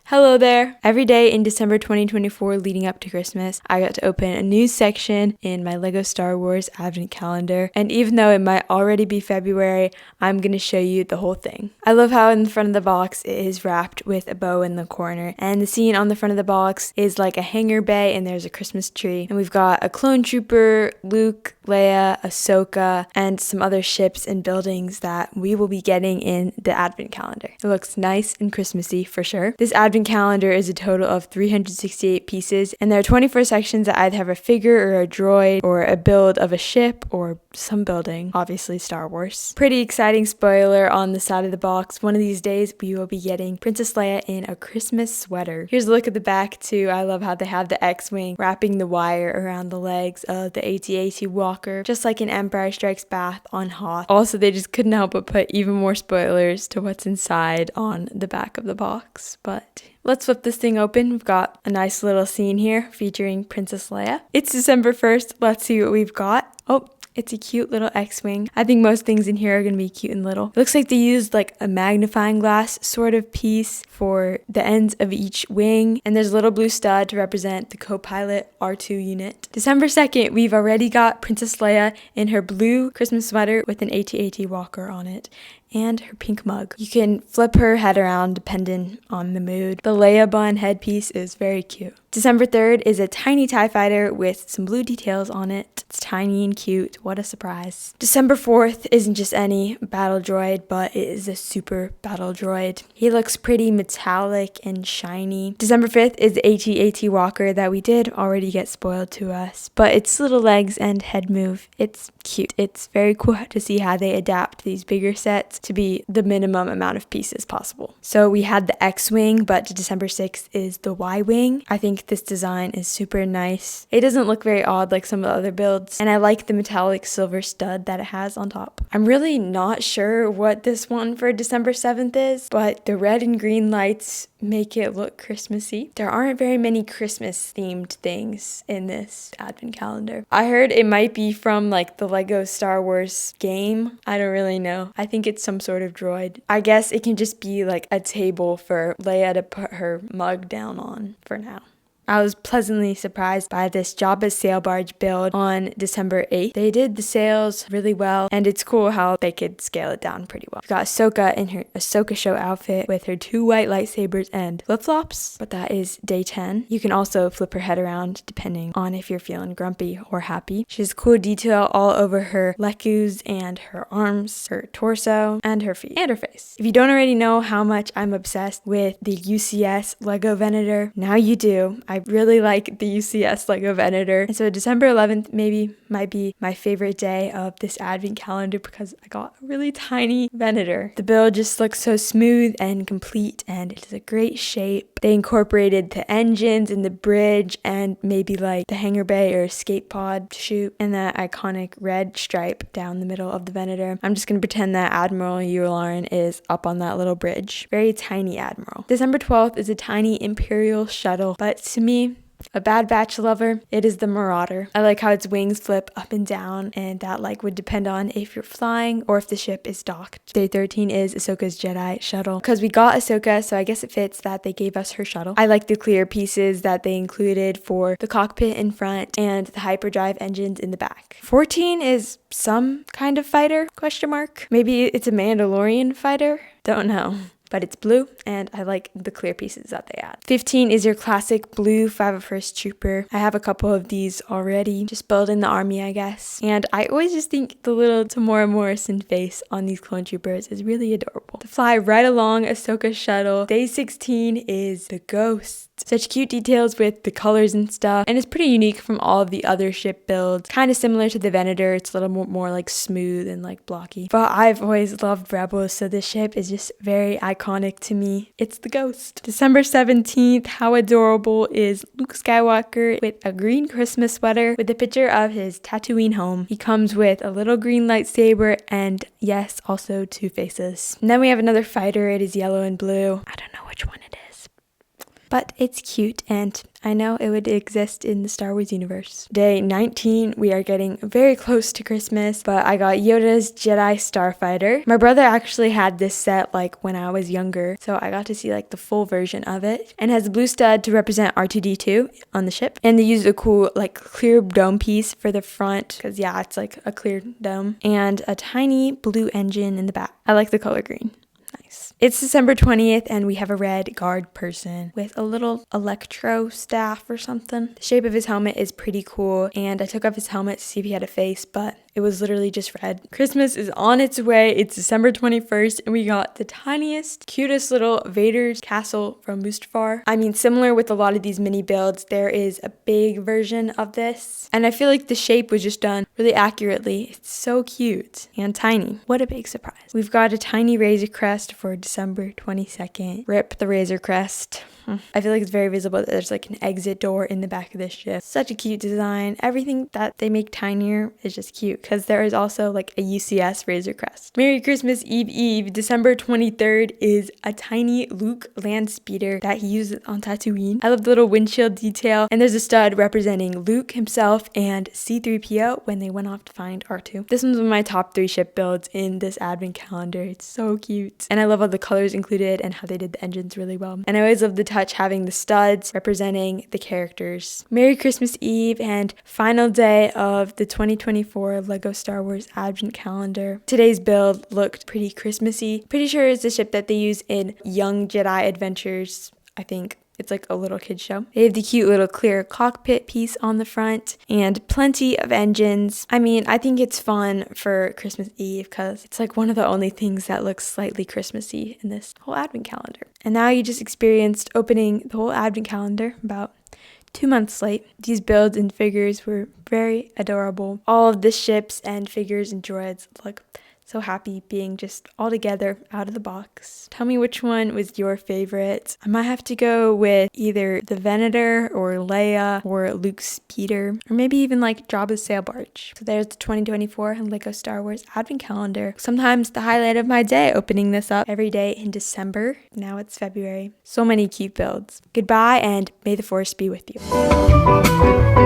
Hello there! Every day in December 2024 leading up to Christmas, I got to open a new section in my LEGO Star Wars advent calendar, and even though it might already be February, I'm going to show you the whole thing. I love how in the front of the box it is wrapped with a bow in the corner, and the scene on the front of the box is like a hangar bay and there's a Christmas tree, and we've got a clone trooper, Luke, Leia, Ahsoka, and some other ships and buildings that we will be getting in the advent calendar. It looks nice and Christmassy for sure. This advent calendar is a total of 368 pieces, and there are 24 sections that either have a figure or a droid or a build of a ship or some building, obviously Star Wars. Pretty exciting spoiler on the side of the box. One of these days we will be getting Princess Leia in a Christmas sweater. Here's a look at the back too. I love how they have the X-Wing wrapping the wire around the legs of the AT-AT walker, just like in Empire Strikes Back on Hoth. Also, they just couldn't help but put even more spoilers to what's inside on the back of the box, but let's flip this thing open. We've got a nice little scene here featuring Princess Leia. It's December 1st. Let's see what we've got. Oh, it's a cute little X-Wing. I think most things in here are going to be cute and little. It looks like they used like a magnifying glass sort of piece for the ends of each wing. And there's a little blue stud to represent the co-pilot R2 unit. December 2nd, we've already got Princess Leia in her blue Christmas sweater with an AT-AT walker on it and her pink mug. You can flip her head around depending on the mood. The Leia bun headpiece is very cute. December 3rd is a tiny TIE fighter with some blue details on it. It's tiny and cute. What a surprise. December 4th isn't just any battle droid, but it is a super battle droid. He looks pretty metallic and shiny. December 5th is the AT-AT walker that we did already get spoiled to us, but its little legs and head move. It's cute. It's very cool to see how they adapt these bigger sets to be the minimum amount of pieces possible. So we had the X-Wing, but December 6th is the Y-Wing. I think this design is super nice. It doesn't look very odd like some of the other builds, and I like the metallic silver stud that it has on top. I'm really not sure what this one for December 7th is, but the red and green lights make it look Christmassy. There aren't very many Christmas themed things in this advent calendar. I heard it might be from like the LEGO Star Wars game. I don't really know. I think it's some sort of droid. I guess it can just be like a table for Leia to put her mug down on for now. I was pleasantly surprised by this Jabba sail barge build on December 8th. They did the sails really well, and it's cool how they could scale it down pretty well. We've got Ahsoka in her Ahsoka show outfit with her 2 white lightsabers and flip-flops, but that is day 10. You can also flip her head around depending on if you're feeling grumpy or happy. She has cool detail all over her lekus and her arms, her torso, and her feet, and her face. If you don't already know how much I'm obsessed with the UCS LEGO Venator, now you do. I really like the UCS LEGO Venator, and so December 11th might be my favorite day of this advent calendar because I got a really tiny Venator. The build just looks so smooth and complete, and it is a great shape. They incorporated the engines and the bridge and maybe like the hangar bay or escape pod chute and that iconic red stripe down the middle of the Venator. I'm just going to pretend that Admiral Yularen is up on that little bridge. Very tiny Admiral. December 12th is a tiny imperial shuttle, but to me, a Bad Batch lover, it is the Marauder. I like how its wings flip up and down, and that like would depend on if you're flying or if the ship is docked. Day 13 is Ahsoka's Jedi shuttle. Because we got Ahsoka, so I guess it fits that they gave us her shuttle. I like the clear pieces that they included for the cockpit in front and the hyperdrive engines in the back. 14 is some kind of fighter, question mark. Maybe it's a Mandalorian fighter? Don't know. But it's blue, and I like the clear pieces that they add. 15 is your classic blue 501st Trooper. I have a couple of these already, just building the army, I guess. And I always just think the little Tamora Morrison face on these clone troopers is really adorable. To fly right along Ahsoka's shuttle, day 16 is the Ghost. Such cute details with the colors and stuff, and it's pretty unique from all of the other ship builds. Kind of similar to the Venator, it's a little more like smooth and like blocky. But I've always loved Rebels, so this ship is just very iconic to me. It's the Ghost. December 17th, how adorable is Luke Skywalker with a green Christmas sweater with a picture of his Tatooine home. He comes with a little green lightsaber and yes, also 2 faces. And then we have another fighter, it is yellow and blue. I don't know which one it is. but it's cute and I know it would exist in the Star Wars universe. Day 19, we are getting very close to Christmas, but I got Yoda's Jedi Starfighter. My brother actually had this set like when I was younger, so I got to see like the full version of it. And has a blue stud to represent R2-D2 on the ship. And they used a cool like clear dome piece for the front, because yeah, it's like a clear dome. And a tiny blue engine in the back. I like the color green. Nice. It's December 20th and we have a red guard person with a little electro staff or something. The shape of his helmet is pretty cool and I took off his helmet to see if he had a face, but it was literally just red. Christmas is on its way. It's December 21st and we got the tiniest, cutest little Vader's castle from Mustafar. I mean, similar with a lot of these mini builds, there is a big version of this. And I feel like the shape was just done really accurately. It's so cute and tiny. What a big surprise. We've got a tiny Razor Crest for December 22nd. Rip the Razor Crest. I feel like it's very visible that there's like an exit door in the back of this ship. Such a cute design. Everything that they make tinier is just cute because there is also like a UCS Razor Crest. Merry Christmas Eve. December 23rd is a tiny Luke landspeeder that he uses on Tatooine. I love the little windshield detail and there's a stud representing Luke himself and C-3PO when they went off to find R2. This one's one of my top 3 ship builds in this advent calendar. It's so cute. And I love all the colors included and how they did the engines really well. And I always love the touch having the studs representing the characters. Merry Christmas Eve and final day of the 2024 Lego Star Wars Advent Calendar. Today's build looked pretty Christmassy. Pretty sure it's the ship that they use in Young Jedi Adventures, I think. It's like a little kid show. They have the cute little clear cockpit piece on the front and plenty of engines. I mean, I think it's fun for Christmas Eve because it's like one of the only things that looks slightly Christmassy in this whole advent calendar. And now you just experienced opening the whole advent calendar about 2 months late. These builds and figures were very adorable. All of the ships and figures and droids look so happy being just all together out of the box. Tell me which one was your favorite. I might have to go with either the Venator or Leia or Luke's speeder or maybe even like Jabba's sail barge. So there's the 2024 Lego Star Wars Advent Calendar. Sometimes the highlight of my day opening this up every day in December. Now it's February. So many cute builds. Goodbye and may the force be with you.